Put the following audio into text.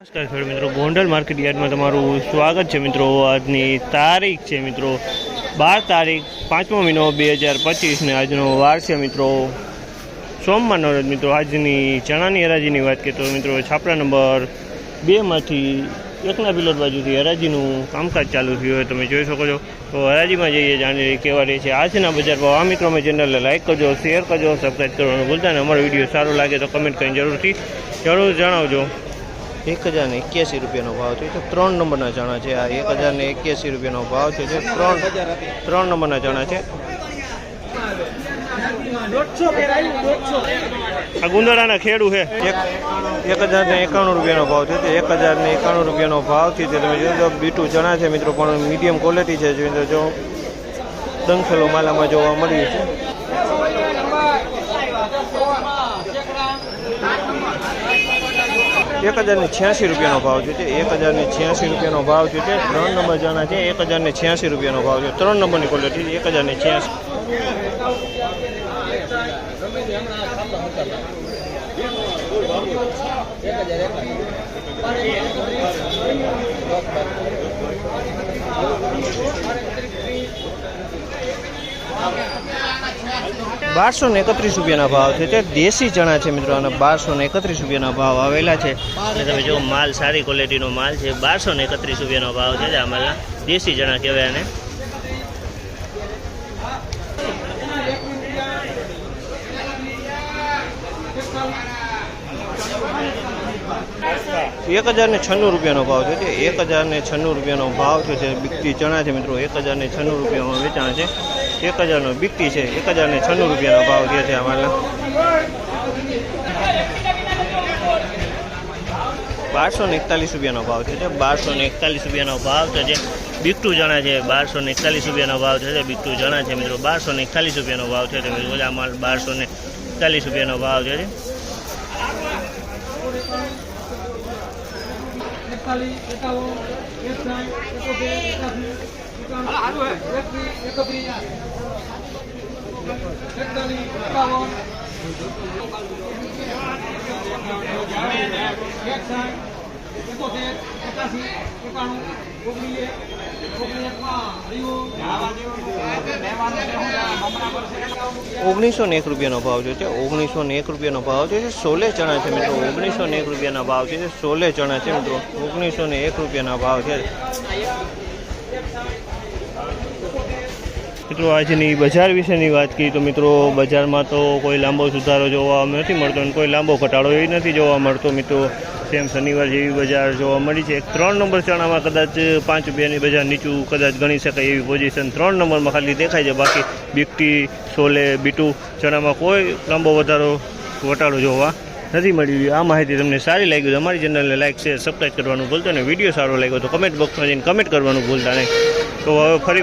નમસ્કાર ખેડૂત મિત્રો, ગોંડલ માર્કેટ યાર્ડમાં તમારું સ્વાગત છે મિત્રો। આજની તારીખ છે મિત્રો 12 તારીખ 5મો મહિનો 2025 ને આજનો વાર છે મિત્રો સોમવારનો રોજ મિત્રો। આજની ચણાની હરાજીની વાત કરીએ તો મિત્રો છાપરા નંબર 2માંથી એકના પિલોટ બાજુથી હરાજીનું કામકાજ ચાલુ થયું હોય તમે જોઈ શકો છો। તો હરાજીમાં જઈએ જાણી કેવા રહે છે આજના બજાર ભાવ। આ મિત્રો અમે ચેનલને લાઇક કરજો, શેર કરજો, સબસ્ક્રાઈબ કરવાનું ભૂલતા નહીં। અમારો વિડીયો સારો લાગે તો કમેન્ટ કરીને જરૂર જણાવજો। 1081 રૂપિયાનો ભાવ છે। 3 નંબરના ચણા છે। આ 1081 રૂપિયાનો ભાવ છે। 3 નંબરના ચણા છે। આ ગુંદડાના ખેડૂ છે 1091 રૂપિયાનો ભાવ છે। 1091 રૂપિયાનો ભાવ છે। તમે જોજો બીટું ચણા છે મિત્રો, પણ મીડિયમ ક્વોલિટી છે। જો દંખેલો માલામાં જોવા મળ્યું છે। 1086 રૂપિયાનો ભાવ છે। 1086 રૂપિયાનો ભાવ છે। 3 નંબર ચણા છે। 1086 રૂપિયાનો ભાવ છે। 3 નંબરની ક્વોલિટી 1086। ₹1231 રૂપિયાના ભાવ છે। દેશી ચણા છે મિત્રો, અને 1231 રૂપિયાના ભાવ આવેલા છે। તમે જો માલ સારી ક્વોલિટીનો માલ છે। 1231 રૂપિયાનો ભાવ છે। આ માલના દેશી ચણા કહેવાય આને। ₹1096 રૂપિયાનો ભાવ છે। 1096 રૂપિયાનો ભાવ છે। બીકતી ચણા છે મિત્રો, 1096 રૂપિયામાં વેચાણ છે। 1000નો બીકતી છે। 1096 રૂપિયાનો ભાવ જે છે અમારા। 1241 રૂપિયાનો ભાવ છે। 1241 રૂપિયાનો ભાવ છે। બીકટું ચણા છે। 1241 રૂપિયાનો ભાવ છે। બીકટું ચણા છે મિત્રો, 1241 રૂપિયાનો ભાવ છે। તમે જોજો આ માલ 1241 રૂપિયાનો ભાવ છે। ₹1901 રૂપિયાનો ભાવ છે। 1901 રૂપિયાનો ભાવ છે। સોલે ચણા છે મિત્રો, 1901 રૂપિયાના ભાવ છે। સોલે ચણા છે મિત્રો, 1901 રૂપિયાના ભાવ છે। મિત્રો આજની બજાર વિશેની વાત કરીએ તો મિત્રો બજારમાં તો કોઈ લાંબો સુધારો જોવા નથી મળતો અને કોઈ લાંબો ઘટાડો એ નથી જોવા મળતો મિત્રો। સેમ શનિવાર જેવી બજાર જોવા મળી છે। 3 નંબર ચણામાં કદાચ 5 રૂપિયાની બજાર નીચું કદાચ ગણી શકાય એવી પોઝિશન 3 નંબરમાં ખાલી દેખાય છે। બાકી બીકટી, સોલે, બીટું ચણામાં કોઈ લાંબો ઘટાડો જોવા નથી મળી। આ માહિતી તમને સારી લાગી તો અમારી ચેનલને લાઇક, શેર, સબસ્ક્રાઈબ કરવાનું ભૂલતા નહીં। વિડીયો સારો લાગ્યો તો કમેન્ટ બોક્સમાં જઈને કમેન્ટ કરવાનું ભૂલતા નહીં। તો હવે ફરી